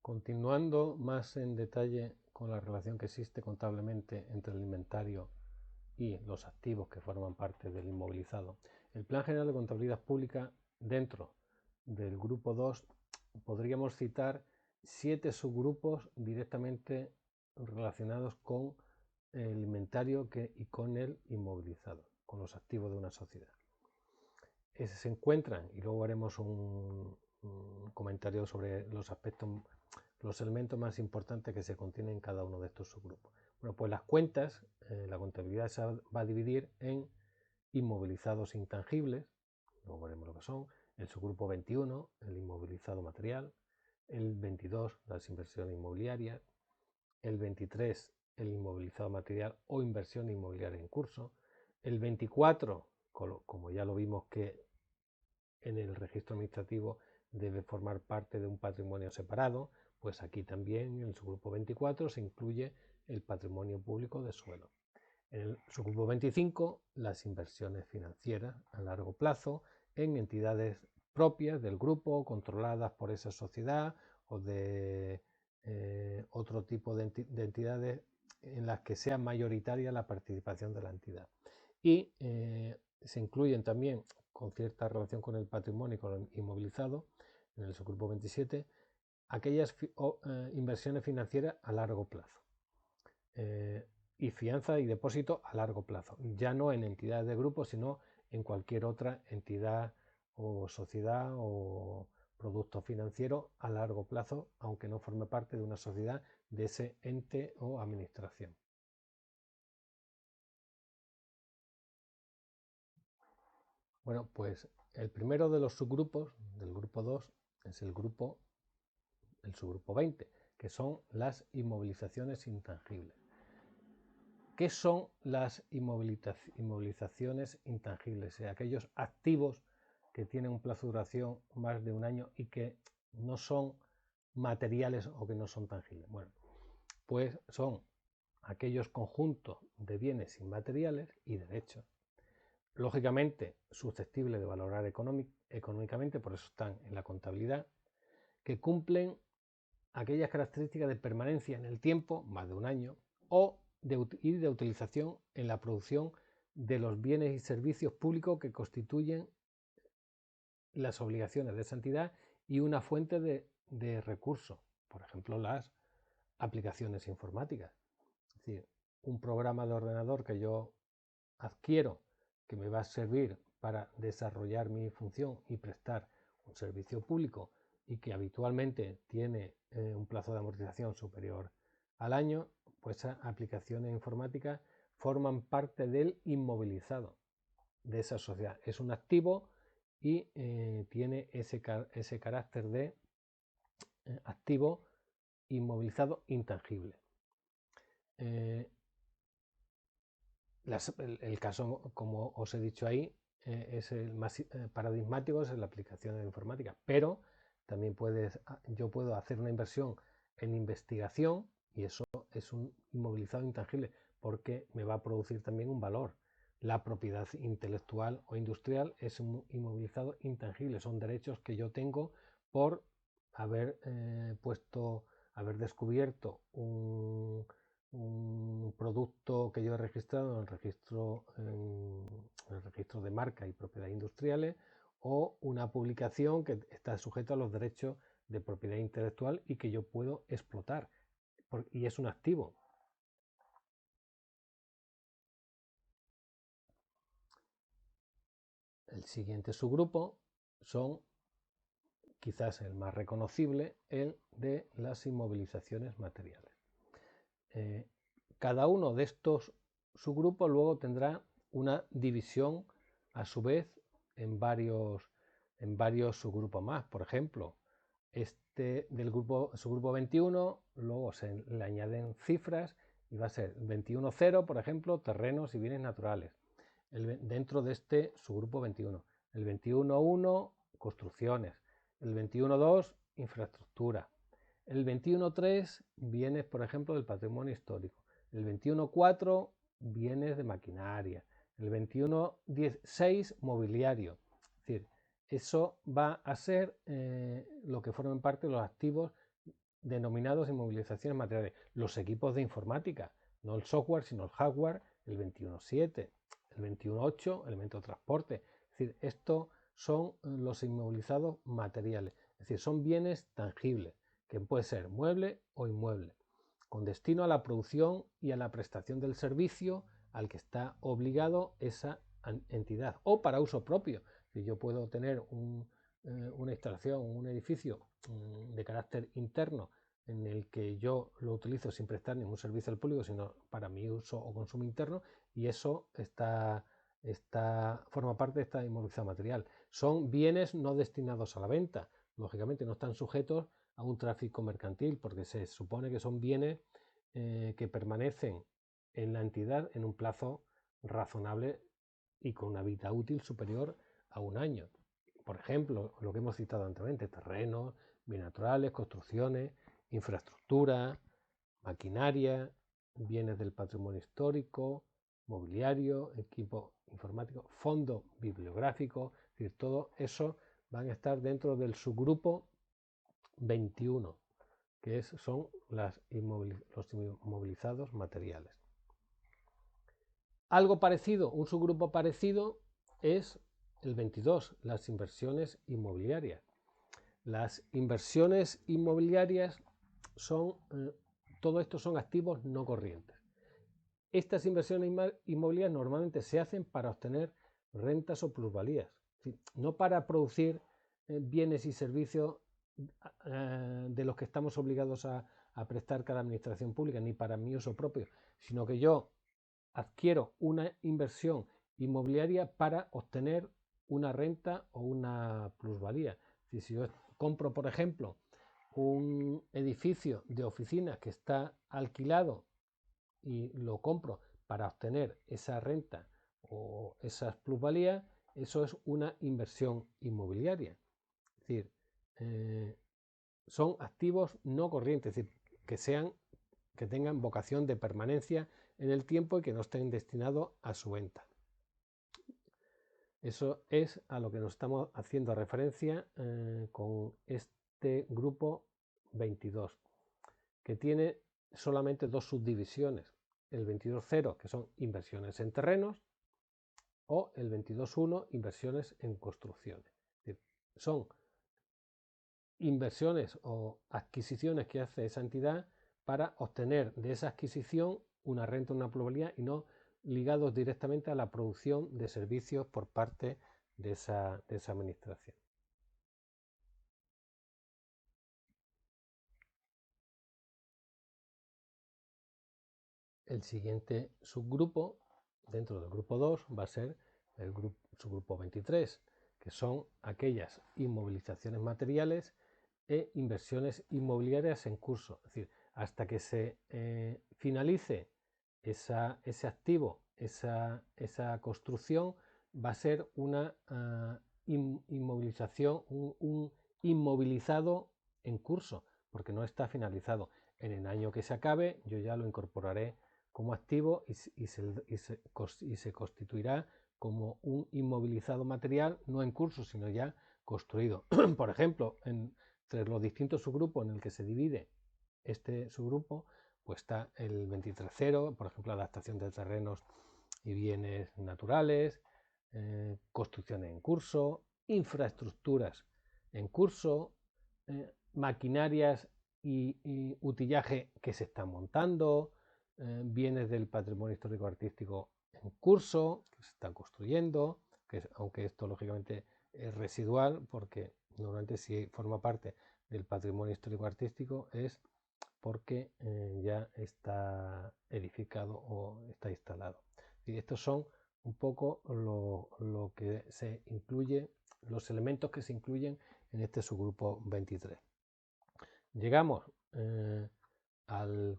Continuando más en detalle con la relación que existe contablemente entre el inventario y los activos que forman parte del inmovilizado, el Plan General de Contabilidad Pública, dentro del grupo 2, podríamos citar 7 subgrupos directamente relacionados con el inventario y con el inmovilizado, con los activos de una sociedad. Se encuentran, y luego haremos un comentario sobre los aspectos, los elementos más importantes que se contienen en cada uno de estos subgrupos. Bueno, pues las cuentas, la contabilidad se va a dividir en inmovilizados intangibles, luego veremos lo que son, el subgrupo 21, el inmovilizado material, el 22, las inversiones inmobiliarias, el 23, el inmovilizado material o inversión inmobiliaria en curso, el 24, como ya lo vimos que en el registro administrativo debe formar parte de un patrimonio separado, pues aquí también en el subgrupo 24 se incluye el patrimonio público de suelo. En el subgrupo 25, las inversiones financieras a largo plazo en entidades propias del grupo, controladas por esa sociedad o de otro tipo de entidades en las que sea mayoritaria la participación de la entidad. Y se incluyen también, con cierta relación con el patrimonio y con el inmovilizado, en el subgrupo 27, aquellas inversiones financieras a largo plazo. Y fianza y depósito a largo plazo, ya no en entidades de grupo, sino en cualquier otra entidad o sociedad o producto financiero a largo plazo, aunque no forme parte de una sociedad de ese ente o administración. Bueno, pues el primero de los subgrupos del grupo 2 es el subgrupo 20, que son las inmovilizaciones intangibles. ¿Qué son las inmovilizaciones intangibles? Aquellos activos que tienen un plazo de duración más de un año y que no son materiales o que no son tangibles. Bueno, pues son aquellos conjuntos de bienes inmateriales y derechos, lógicamente susceptibles de valorar económicamente, por eso están en la contabilidad, que cumplen aquellas características de permanencia en el tiempo, más de un año, y de utilización en la producción de los bienes y servicios públicos que constituyen las obligaciones de esa entidad y una fuente de recursos, por ejemplo, las aplicaciones informáticas. Es decir, un programa de ordenador que yo adquiero que me va a servir para desarrollar mi función y prestar un servicio público y que habitualmente tiene un plazo de amortización superior al año, pues esas aplicaciones informáticas forman parte del inmovilizado de esa sociedad. Es un activo y tiene ese carácter de activo inmovilizado intangible. El caso, como os he dicho ahí, es el más paradigmático, es la aplicación de la informática, pero también yo puedo hacer una inversión en investigación y eso es un inmovilizado intangible porque me va a producir también un valor. La propiedad intelectual o industrial es un inmovilizado intangible, son derechos que yo tengo por haber haber descubierto un producto que yo he registrado en el registro de marca y propiedades industriales, o una publicación que está sujeta a los derechos de propiedad intelectual y que yo puedo explotar, y es un activo. El siguiente subgrupo son, quizás el más reconocible, el de las inmovilizaciones materiales. Cada uno de estos subgrupos luego tendrá una división a su vez en varios subgrupos más. Por ejemplo, este del subgrupo 21, luego se le añaden cifras y va a ser 21.0, por ejemplo, terrenos y bienes naturales. Dentro de este subgrupo 21. El 21.1, construcciones. El 21.2, infraestructura. El 21.3, bienes, por ejemplo, del patrimonio histórico. El 21.4, bienes de maquinaria. El 21.6, mobiliario. Es decir, eso va a ser lo que formen parte de los activos denominados inmovilizaciones materiales. Los equipos de informática, no el software, sino el hardware, el 21.7, el 21.8, elemento de transporte. Es decir, esto son los inmovilizados materiales. Es decir, son bienes tangibles, que puede ser mueble o inmueble, con destino a la producción y a la prestación del servicio al que está obligado esa entidad, o para uso propio. Si yo puedo tener una instalación, un edificio de carácter interno en el que yo lo utilizo sin prestar ningún servicio al público, sino para mi uso o consumo interno, y eso forma parte de esta inmovilización material. Son bienes no destinados a la venta, lógicamente no están sujetos a un tráfico mercantil, porque se supone que son bienes que permanecen en la entidad en un plazo razonable y con una vida útil superior a un año. Por ejemplo, lo que hemos citado anteriormente, terrenos, bienes naturales, construcciones, infraestructura, maquinaria, bienes del patrimonio histórico, mobiliario, equipo informático, fondo bibliográfico, es decir, todo eso van a estar dentro del subgrupo 21, que son los inmovilizados materiales. Algo parecido, un subgrupo parecido es el 22, las inversiones inmobiliarias. Las inversiones inmobiliarias son, todo esto son activos no corrientes. Estas inversiones inmobiliarias normalmente se hacen para obtener rentas o plusvalías, no para producir bienes y servicios de los que estamos obligados a prestar cada administración pública, ni para mi uso propio, sino que yo adquiero una inversión inmobiliaria para obtener una renta o una plusvalía. Si yo compro, por ejemplo, un edificio de oficinas que está alquilado y lo compro para obtener esa renta o esas plusvalías, eso es una inversión inmobiliaria. Es decir, son activos no corrientes, es decir, que tengan vocación de permanencia en el tiempo y que no estén destinados a su venta. Eso es a lo que nos estamos haciendo referencia con este grupo 22, que tiene solamente dos subdivisiones, el 22.0, que son inversiones en terrenos, o el 22.1, inversiones en construcciones. Es decir, son inversiones o adquisiciones que hace esa entidad para obtener de esa adquisición una renta, una plusvalía, y no ligados directamente a la producción de servicios por parte de esa administración. El siguiente subgrupo dentro del grupo 2 va a ser el subgrupo 23, que son aquellas inmovilizaciones materiales e inversiones inmobiliarias en curso. Es decir, hasta que se finalice ese activo, esa construcción, va a ser una inmovilización, un inmovilizado en curso, porque no está finalizado. En el año que se acabe, yo ya lo incorporaré como activo y se constituirá como un inmovilizado material, no en curso, sino ya construido. Por ejemplo, entre los distintos subgrupos en el que se divide este subgrupo, pues está el 23.0, por ejemplo, adaptación de terrenos y bienes naturales, construcciones en curso, infraestructuras en curso, maquinarias y utillaje que se están montando, bienes del patrimonio histórico artístico en curso, que se están construyendo, aunque esto lógicamente es residual, porque normalmente si forma parte del patrimonio histórico artístico es porque ya está edificado o está instalado. Y estos son un poco lo que se incluye, los elementos que se incluyen en este subgrupo 23. Llegamos al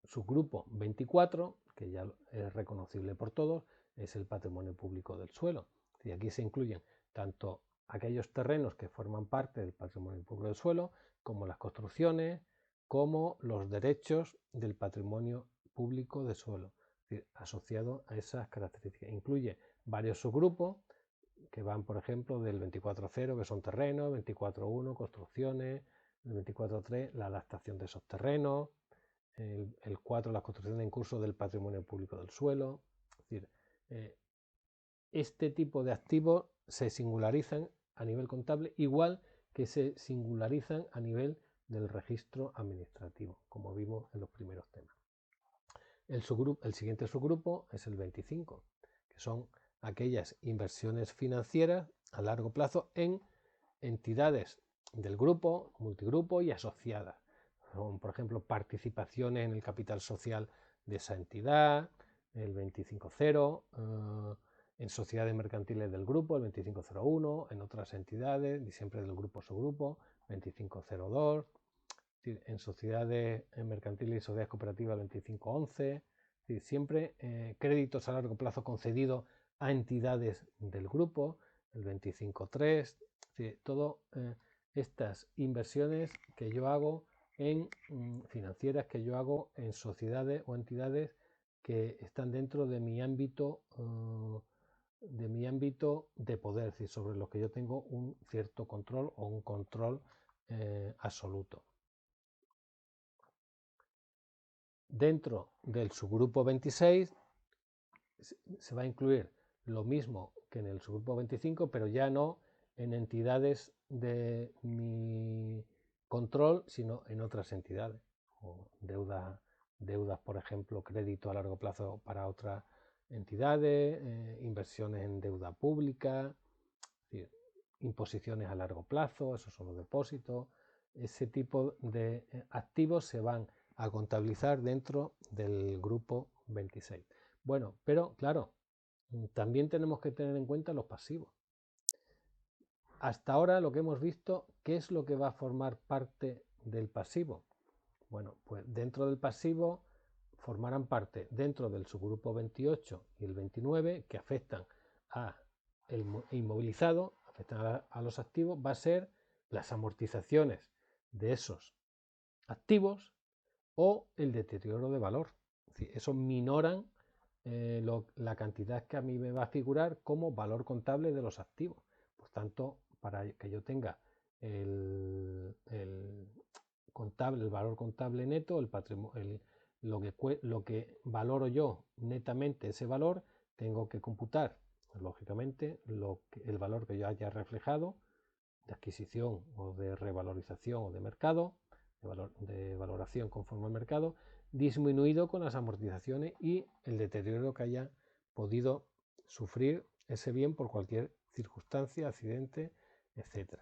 subgrupo 24, que ya es reconocible por todos, es el patrimonio público del suelo. Y aquí se incluyen tanto aquellos terrenos que forman parte del patrimonio público del suelo, como las construcciones, como los derechos del patrimonio público de suelo, es decir, asociado a esas características. Incluye varios subgrupos que van, por ejemplo, del 24.0, que son terrenos, 24.1, construcciones, el 24.3 la adaptación de esos terrenos, el 4 la construcción en curso del patrimonio público del suelo. Es decir, este tipo de activos se singularizan a nivel contable igual que se singularizan a nivel del registro administrativo, como vimos en los primeros temas. El siguiente subgrupo es el 25, que son aquellas inversiones financieras a largo plazo en entidades del grupo, multigrupo y asociadas. Son, por ejemplo, participaciones en el capital social de esa entidad, el 25.0, en sociedades mercantiles del grupo, el 25.01, en otras entidades, siempre del grupo subgrupo, 25.02, en sociedades mercantiles y sociedades cooperativas, el 25.11, siempre créditos a largo plazo concedidos a entidades del grupo, el 25.3, todas estas inversiones que yo hago en financieras que yo hago en sociedades o entidades que están dentro de mi ámbito de poder, es decir, sobre los que yo tengo un cierto control o un control absoluto. Dentro del subgrupo 26 se va a incluir lo mismo que en el subgrupo 25, pero ya no en entidades de mi control, sino en otras entidades, o deudas, por ejemplo, crédito a largo plazo para otras entidades, inversiones en deuda pública, imposiciones a largo plazo, esos son los depósitos. Ese tipo de activos se van a contabilizar dentro del grupo 26. Bueno, pero claro, también tenemos que tener en cuenta los pasivos. Hasta ahora lo que hemos visto, ¿qué es lo que va a formar parte del pasivo? Bueno, pues dentro del pasivo formarán parte dentro del subgrupo 28 y el 29 que afectan a el inmovilizado, afectan a los activos, va a ser las amortizaciones de esos activos o el deterioro de valor. Es decir, eso minoran la cantidad que a mí me va a figurar como valor contable de los activos. Por tanto, para que yo tenga el valor contable neto, lo que valoro yo netamente ese valor, tengo que computar, lógicamente, el valor que yo haya reflejado de adquisición o de revalorización o de mercado, de valoración conforme al mercado, disminuido con las amortizaciones y el deterioro que haya podido sufrir ese bien por cualquier circunstancia, accidente, etc.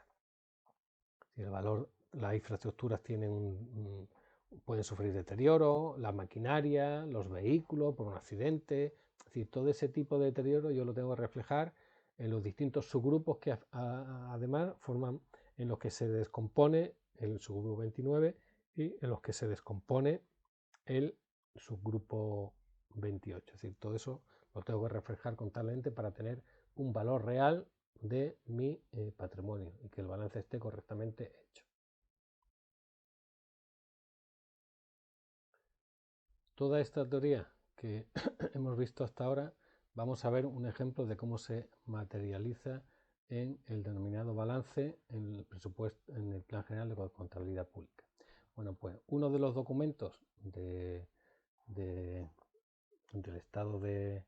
El valor, las infraestructuras pueden sufrir deterioro, la maquinaria, los vehículos por un accidente, es decir, todo ese tipo de deterioro yo lo tengo que reflejar en los distintos subgrupos que además forman, en los que se descompone el subgrupo 29 y en los que se descompone el subgrupo 28. Es decir, todo eso lo tengo que reflejar contablemente para tener un valor real de mi patrimonio y que el balance esté correctamente hecho. Toda esta teoría que hemos visto hasta ahora, vamos a ver un ejemplo de cómo se materializa en el denominado balance en el presupuesto, en el Plan General de Contabilidad Pública. Bueno, pues uno de los documentos del estado que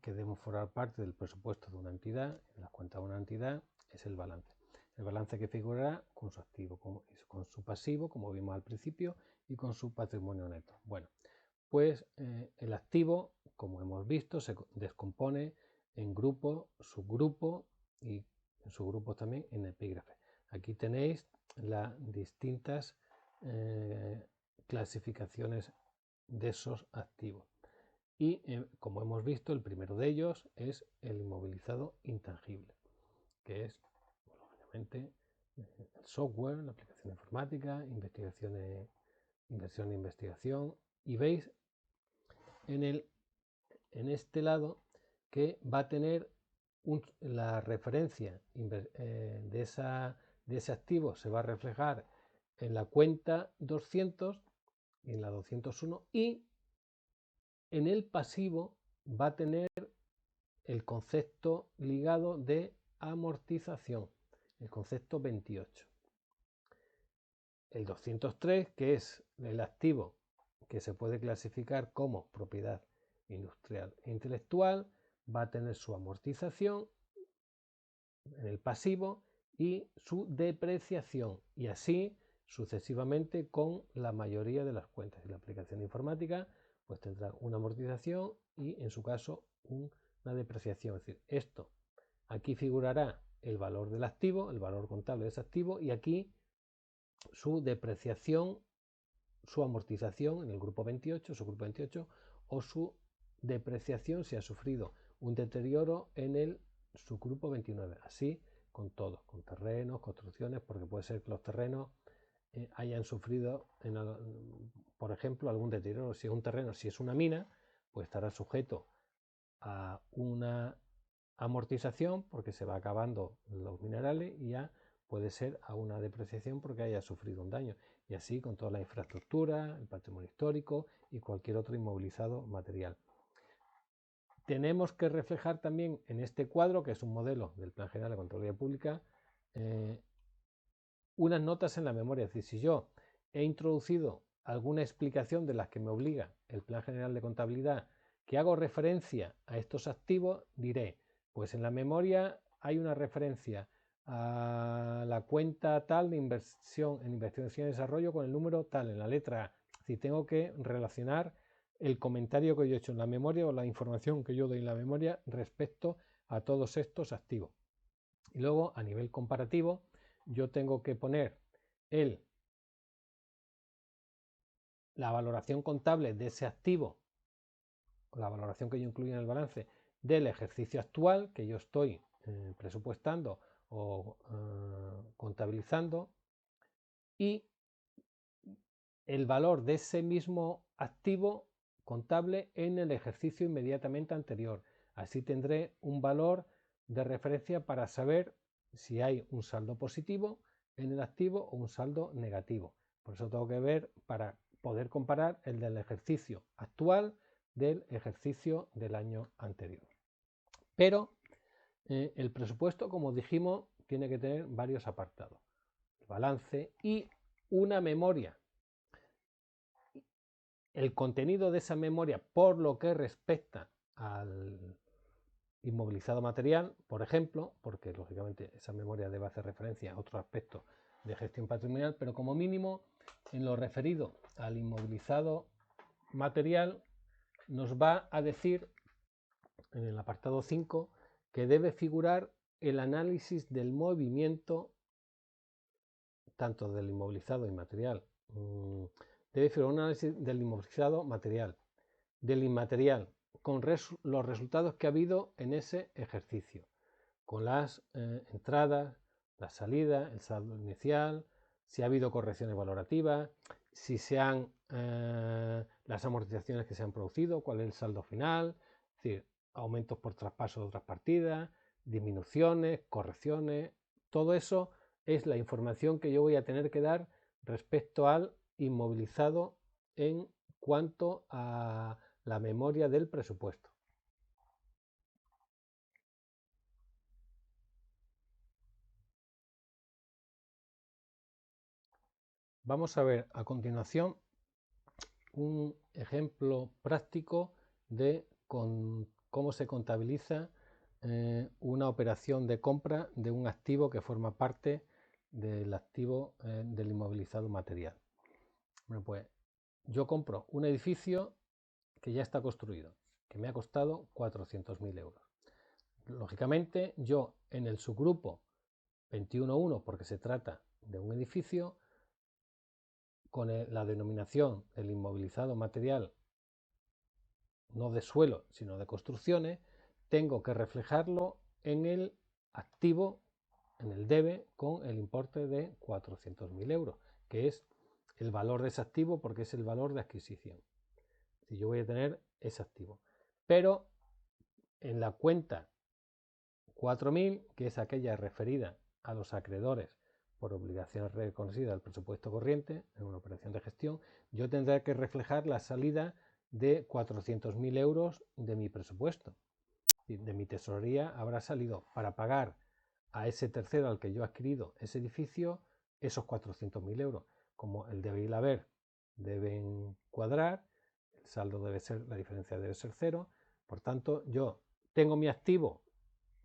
deben formar parte del presupuesto de una entidad, en las cuentas de una entidad, es el balance. El balance que figurará con su activo, con su pasivo, como vimos al principio, y con su patrimonio neto. Bueno, pues el activo, como hemos visto, se descompone en grupo, subgrupo y en subgrupos también en epígrafe. Aquí tenéis las distintas clasificaciones de esos activos. Y como hemos visto, el primero de ellos es el inmovilizado intangible, que es, obviamente, el software, la aplicación informática, inversión e investigación. Y veis en este lado que va a tener la referencia de ese activo, se va a reflejar en la cuenta 200 y en la 201, y en el pasivo va a tener el concepto ligado de amortización, el concepto 28. el 203, que es el activo que se puede clasificar como propiedad industrial e intelectual, va a tener su amortización en el pasivo y su depreciación, y así sucesivamente con la mayoría de las cuentas. Y la aplicación informática pues tendrá una amortización y en su caso una depreciación. Es decir, esto aquí figurará el valor del activo, el valor contable de ese activo, y aquí su depreciación, su amortización en el grupo 28, subgrupo 28, o su depreciación si ha sufrido un deterioro en el subgrupo 29. Así con todo, con terrenos, construcciones, porque puede ser que los terrenos hayan sufrido, por ejemplo, algún deterioro. Si es un terreno, si es una mina, pues estará sujeto a una amortización porque se va acabando los minerales, y ya puede ser a una depreciación porque haya sufrido un daño. Y así con toda la infraestructura, el patrimonio histórico y cualquier otro inmovilizado material. Tenemos que reflejar también en este cuadro, que es un modelo del Plan General de Contabilidad Pública, unas notas en la memoria. Es decir, si yo he introducido alguna explicación de las que me obliga el Plan General de Contabilidad, que hago referencia a estos activos, diré, pues en la memoria hay una referencia a la cuenta tal de inversión en investigación y desarrollo con el número tal, en la letra A. Si tengo que relacionar el comentario que yo he hecho en la memoria o la información que yo doy en la memoria respecto a todos estos activos. Y luego, a nivel comparativo, yo tengo que poner la valoración contable de ese activo, la valoración que yo incluyo en el balance del ejercicio actual que yo estoy presupuestando o contabilizando, y el valor de ese mismo activo contable en el ejercicio inmediatamente anterior. Así tendré un valor de referencia para saber si hay un saldo positivo en el activo o un saldo negativo. Por eso tengo que ver para poder comparar el del ejercicio actual del ejercicio del año anterior. Pero el presupuesto, como dijimos, tiene que tener varios apartados: el balance y una memoria. El contenido de esa memoria, por lo que respecta al inmovilizado material, por ejemplo, porque lógicamente esa memoria debe hacer referencia a otro aspecto de gestión patrimonial, pero como mínimo en lo referido al inmovilizado material nos va a decir en el apartado 5 que debe figurar el análisis del movimiento tanto del inmovilizado inmaterial. Debe figurar un análisis del inmovilizado material, del inmaterial, con los resultados que ha habido en ese ejercicio, con las entradas, la salida, el saldo inicial, si ha habido correcciones valorativas, si se han las amortizaciones que se han producido, cuál es el saldo final, es decir, aumentos por traspaso de otras partidas, disminuciones, correcciones. Todo eso es la información que yo voy a tener que dar respecto al inmovilizado en cuanto a la memoria del presupuesto. Vamos a ver a continuación un ejemplo práctico de cómo se contabiliza una operación de compra de un activo que forma parte del activo del inmovilizado material. Bueno, pues yo compro un edificio que ya está construido, que me ha costado 400.000 euros. Lógicamente, yo en el subgrupo 21.1, porque se trata de un edificio, con la denominación del inmovilizado material, no de suelo, sino de construcciones, tengo que reflejarlo en el activo, en el debe, con el importe de 400.000 euros, que es el valor de ese activo porque es el valor de adquisición. Si yo voy a tener ese activo. Pero en la cuenta 4.000, que es aquella referida a los acreedores por obligaciones reconocidas del presupuesto corriente en una operación de gestión, yo tendré que reflejar la salida de 400.000 euros de mi presupuesto. De mi tesorería habrá salido para pagar a ese tercero al que yo he adquirido ese edificio esos 400.000 euros. como el debe y el haber deben cuadrar, el saldo debe ser, la diferencia debe ser 0. Por tanto, yo tengo mi activo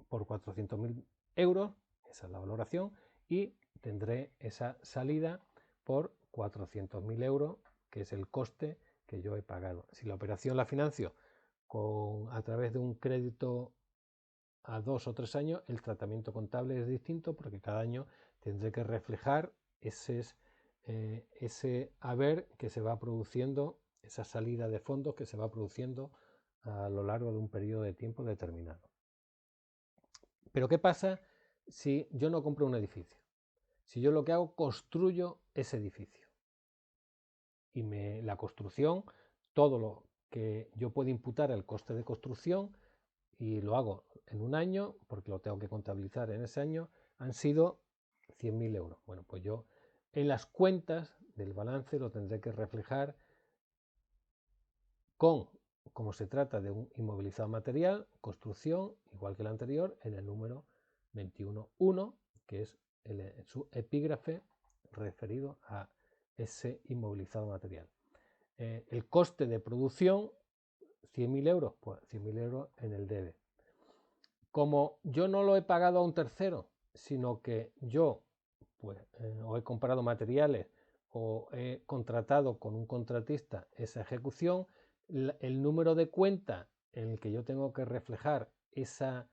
por 400.000 euros, esa es la valoración, y tendré esa salida por 400.000 euros, que es el coste que yo he pagado. Si la operación la financio a través de un crédito a 2 o 3 años, el tratamiento contable es distinto porque cada año tendré que reflejar ese haber que se va produciendo, esa salida de fondos que se va produciendo a lo largo de un periodo de tiempo determinado. Pero ¿qué pasa si yo no compro un edificio? Si yo lo que hago, construyo ese edificio. Y la construcción, todo lo que yo puedo imputar al coste de construcción, y lo hago en un año, porque lo tengo que contabilizar en ese año, han sido 100.000 euros. Bueno, pues yo en las cuentas del balance lo tendré que reflejar como se trata de un inmovilizado material, construcción, igual que el anterior, en el número 21.1, que es su epígrafe referido a ese inmovilizado material. El coste de producción, 100.000 euros, pues 100.000 euros en el debe. Como yo no lo he pagado a un tercero, sino que yo pues, o he comprado materiales o he contratado con un contratista esa ejecución, el número de cuenta en el que yo tengo que reflejar esa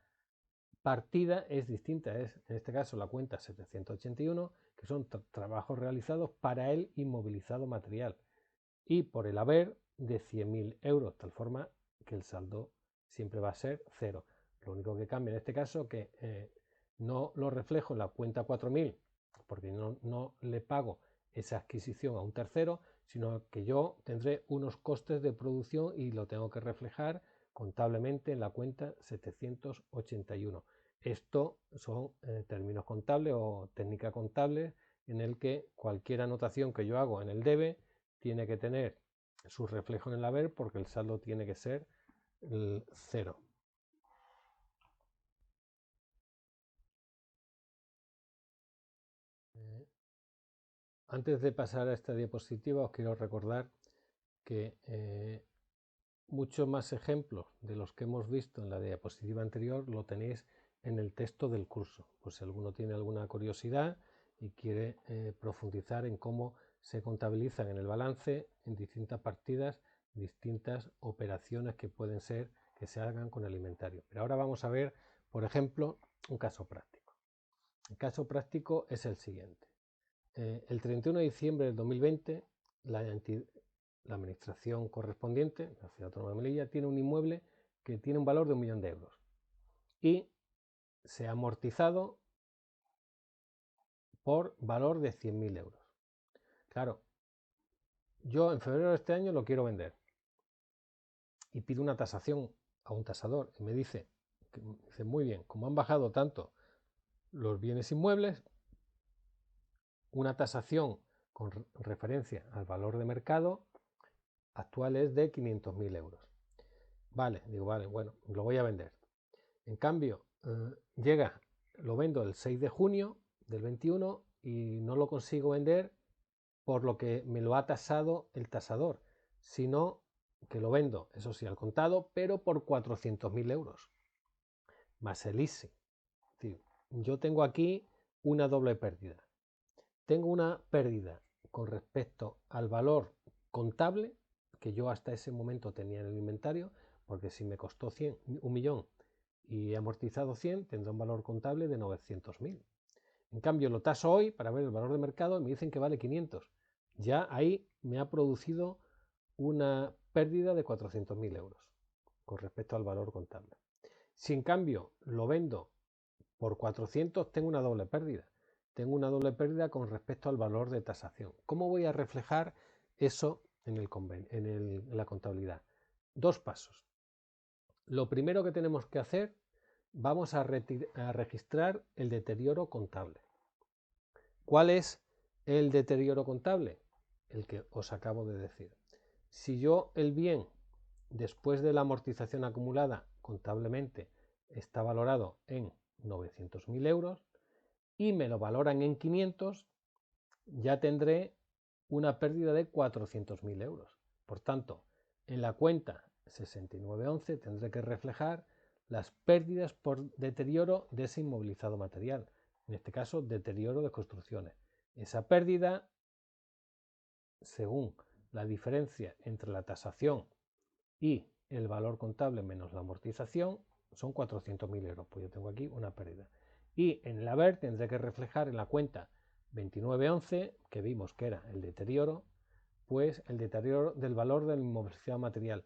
partida es distinta. Es en este caso la cuenta 781, que son trabajos realizados para el inmovilizado material, y por el haber de 100.000 euros, tal forma que el saldo siempre va a ser 0. Lo único que cambia en este caso que no lo reflejo en la cuenta 4.000 porque no le pago esa adquisición a un tercero, sino que yo tendré unos costes de producción y lo tengo que reflejar contablemente en la cuenta 781. Esto son términos contables o técnica contable en el que cualquier anotación que yo hago en el debe tiene que tener su reflejo en el haber, porque el saldo tiene que ser el 0. Antes de pasar a esta diapositiva, os quiero recordar que muchos más ejemplos de los que hemos visto en la diapositiva anterior lo tenéis en el texto del curso. Pues si alguno tiene alguna curiosidad y quiere profundizar en cómo se contabilizan en el balance en distintas partidas, distintas operaciones que pueden ser que se hagan con el inventario. Pero ahora vamos a ver, por ejemplo, un caso práctico. El caso práctico es el siguiente. El 31 de diciembre del 2020, la administración correspondiente, la Ciudad Autónoma de Melilla, tiene un inmueble que tiene un valor de 1 millón de euros y se ha amortizado por valor de 100.000 euros. Claro, yo en febrero de este año lo quiero vender y pido una tasación a un tasador y me dice muy bien, como han bajado tanto los bienes inmuebles, una tasación con referencia al valor de mercado actual es de 500.000 euros. Vale, digo, vale, bueno, lo voy a vender. En cambio, lo vendo el 6 de junio del 21 y no lo consigo vender por lo que me lo ha tasado el tasador, sino que lo vendo, eso sí, al contado, pero por 400.000 euros, más el ISE. Es decir, yo tengo aquí una doble pérdida. Tengo una pérdida con respecto al valor contable que yo hasta ese momento tenía en el inventario, porque si me costó 1 millón y he amortizado 100, tendrá un valor contable de 900.000. En cambio, lo taso hoy para ver el valor de mercado y me dicen que vale 500. Ya ahí me ha producido una pérdida de 400.000 euros con respecto al valor contable. Si en cambio lo vendo por 400, tengo una doble pérdida. Tengo una doble pérdida con respecto al valor de tasación. ¿Cómo voy a reflejar eso en la contabilidad? 2 pasos. Lo primero que tenemos que hacer, vamos a registrar el deterioro contable. ¿Cuál es el deterioro contable? El que os acabo de decir. Si yo el bien, después de la amortización acumulada contablemente, está valorado en 900.000 euros y me lo valoran en 500, ya tendré una pérdida de 400.000 euros. Por tanto, en la cuenta 6911 tendré que reflejar las pérdidas por deterioro de ese inmovilizado material, en este caso deterioro de construcciones. Esa pérdida, según la diferencia entre la tasación y el valor contable menos la amortización, son 400.000 euros. Pues yo tengo aquí una pérdida. Y en el haber tendré que reflejar en la cuenta 2911, que vimos que era el deterioro, pues el deterioro del valor del inmovilizado material,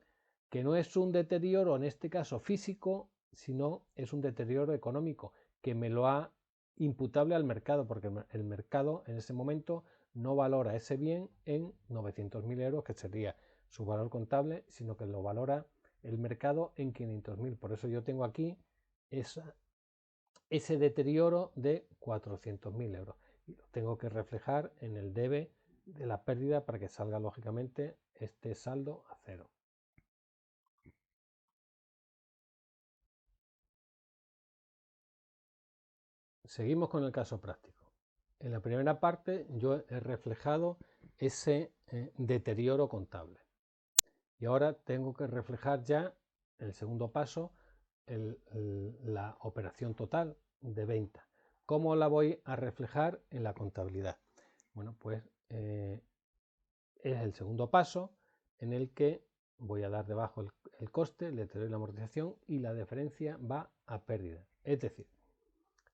que no es un deterioro en este caso físico, sino es un deterioro económico, que me lo ha imputable al mercado, porque el mercado en ese momento no valora ese bien en 900.000 euros, que sería su valor contable, sino que lo valora el mercado en 500.000. Por eso yo tengo aquí ese deterioro de 400.000 euros. Y lo tengo que reflejar en el debe de la pérdida para que salga lógicamente este saldo a cero. Seguimos con el caso práctico. En la primera parte yo he reflejado ese deterioro contable. Y ahora tengo que reflejar ya el segundo paso, la operación total de venta. ¿Cómo la voy a reflejar en la contabilidad? Bueno, pues es el segundo paso en el que voy a dar debajo el coste, le doy la amortización y la diferencia va a pérdida. Es decir,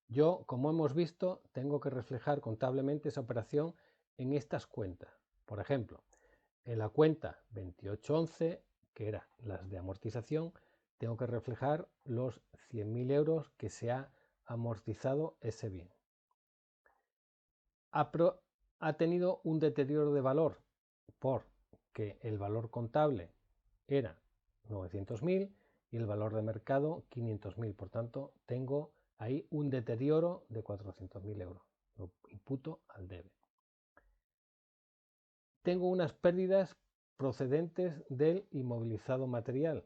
yo, como hemos visto, tengo que reflejar contablemente esa operación en estas cuentas. Por ejemplo, en la cuenta 2811, que eran las de amortización, tengo que reflejar los 100.000 euros que se ha amortizado ese bien. Ha tenido un deterioro de valor porque el valor contable era 900.000 y el valor de mercado 500.000. Por tanto, tengo ahí un deterioro de 400.000 euros. Lo imputo al debe. Tengo unas pérdidas procedentes del inmovilizado material.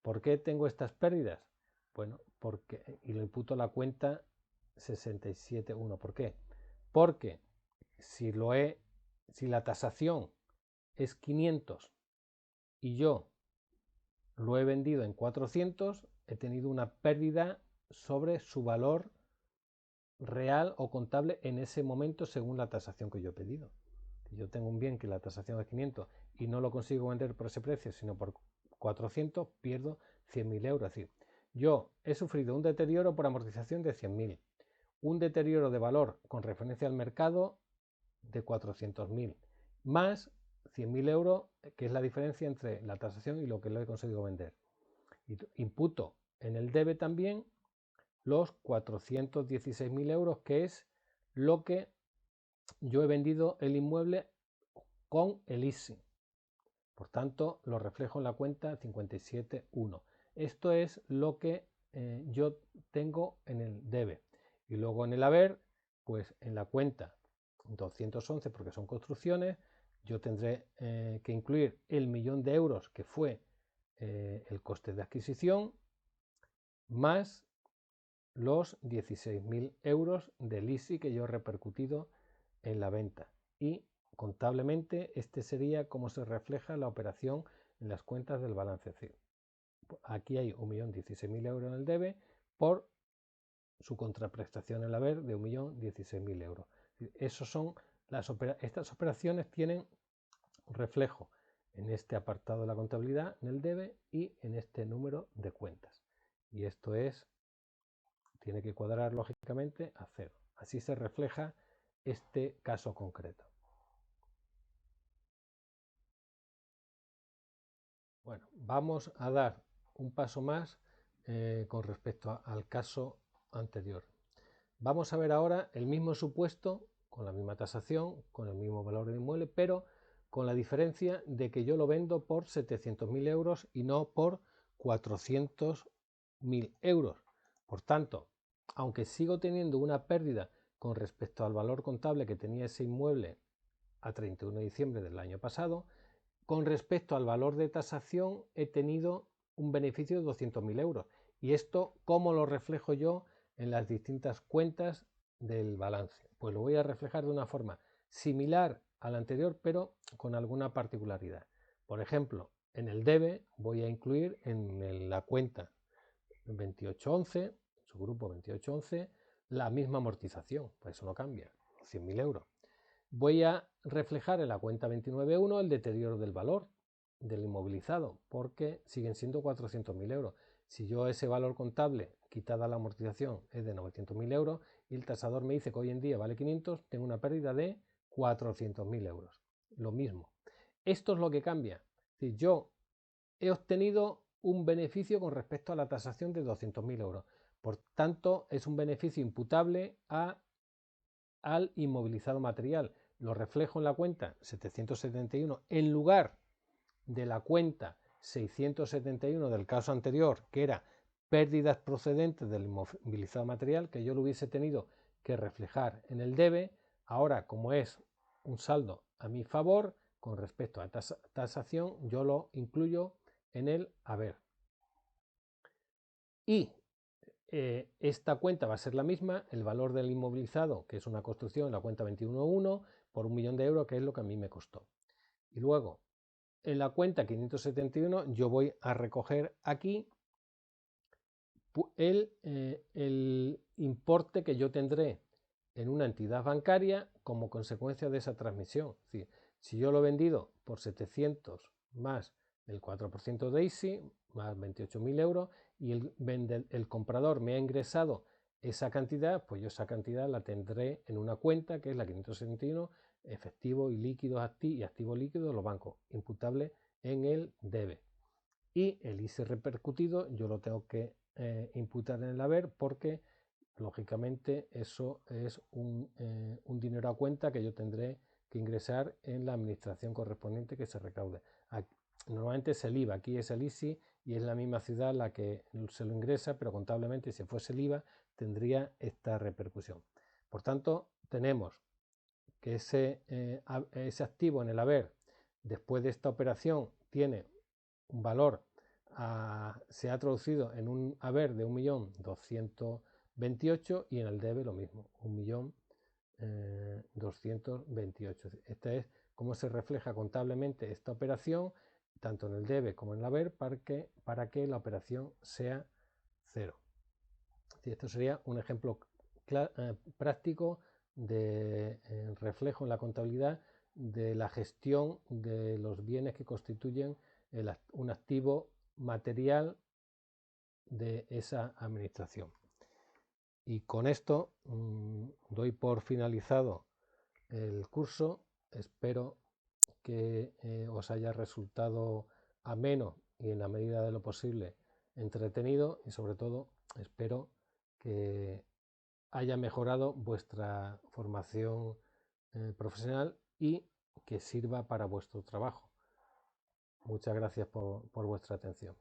¿Por qué tengo estas pérdidas? Bueno, y lo imputo a la cuenta 67.1. ¿Por qué? Porque si la tasación es 500 y yo lo he vendido en 400, he tenido una pérdida sobre su valor real o contable en ese momento según la tasación que yo he pedido. Si yo tengo un bien que la tasación es 500 y no lo consigo vender por ese precio, sino por 400, pierdo 100.000 euros. Es decir, yo he sufrido un deterioro por amortización de 100.000, un deterioro de valor con referencia al mercado de 400.000, más 100.000 euros, que es la diferencia entre la tasación y lo que lo he conseguido vender. Y imputo en el debe también los 416.000 euros, que es lo que yo he vendido el inmueble con el ISI. Por tanto, lo reflejo en la cuenta 57.1. Esto es lo que yo tengo en el debe. Y luego en el haber, pues en la cuenta 211, porque son construcciones, yo tendré que incluir el 1.000.000 de euros que fue el coste de adquisición, más los 16.000 euros del ISI que yo he repercutido en la venta. Y contablemente este sería como se refleja la operación en las cuentas del balance civil. Aquí hay 1.016.000 euros en el debe por su contraprestación en el haber de 1.016.000 euros. Estas operaciones tienen reflejo en este apartado de la contabilidad, en el debe y en este número de cuentas. Y esto tiene que cuadrar lógicamente a cero. Así se refleja este caso concreto. Bueno, vamos a dar un paso más con respecto al caso anterior. Vamos a ver ahora el mismo supuesto, con la misma tasación, con el mismo valor del inmueble, pero con la diferencia de que yo lo vendo por 700.000 euros y no por 400.000 euros. Por tanto, aunque sigo teniendo una pérdida con respecto al valor contable que tenía ese inmueble a 31 de diciembre del año pasado, con respecto al valor de tasación he tenido un beneficio de 200.000 euros. ¿Y esto cómo lo reflejo yo en las distintas cuentas del balance? Pues lo voy a reflejar de una forma similar al anterior, pero con alguna particularidad. Por ejemplo, en el debe voy a incluir en la cuenta 2811, su grupo 2811, la misma amortización, pues eso no cambia, 100.000 euros. Voy a reflejar en la cuenta 29.1 el deterioro del valor del inmovilizado, porque siguen siendo 400.000 euros. Si yo ese valor contable, quitada la amortización, es de 900.000 euros y el tasador me dice que hoy en día vale 500, tengo una pérdida de 400.000 euros. Lo mismo. Esto es lo que cambia. Si yo he obtenido un beneficio con respecto a la tasación de 200.000 euros. Por tanto, es un beneficio imputable al inmovilizado material. Lo reflejo en la cuenta 771 en lugar de la cuenta 671 del caso anterior, que era pérdidas procedentes del inmovilizado material, que yo lo hubiese tenido que reflejar en el debe. Ahora, como es un saldo a mi favor, con respecto a tasación, yo lo incluyo en el haber. Y esta cuenta va a ser la misma, el valor del inmovilizado, que es una construcción, la cuenta 21.1, por 1 millón de euros, que es lo que a mí me costó. Y luego, en la cuenta 571, yo voy a recoger aquí el importe que yo tendré en una entidad bancaria como consecuencia de esa transmisión. Es decir, si yo lo he vendido por 700 más el 4% de ISI, más 28.000 euros, y el comprador me ha ingresado esa cantidad, pues yo esa cantidad la tendré en una cuenta que es la 571, efectivo y líquidos y activo líquido de los bancos, imputable en el debe. Y el ISI repercutido yo lo tengo que imputar en el haber, porque lógicamente eso es un dinero a cuenta que yo tendré que ingresar en la administración correspondiente que se recaude. Normalmente es el IVA, aquí es el ISI y es la misma ciudad la que se lo ingresa, pero contablemente, si fuese el IVA, tendría esta repercusión. Por tanto, tenemos que ese activo en el haber, después de esta operación, tiene un valor, se ha traducido en un haber de 1.228.000 y en el debe lo mismo, 1.228.000. Esta es cómo se refleja contablemente esta operación, tanto en el debe como en el haber, para que la operación sea cero. Esto sería un ejemplo práctico de reflejo en la contabilidad de la gestión de los bienes que constituyen un activo material de esa administración. Y con esto doy por finalizado el curso. Espero que os haya resultado ameno y, en la medida de lo posible, entretenido, y sobre todo espero que haya mejorado vuestra formación profesional y que sirva para vuestro trabajo. Muchas gracias por vuestra atención.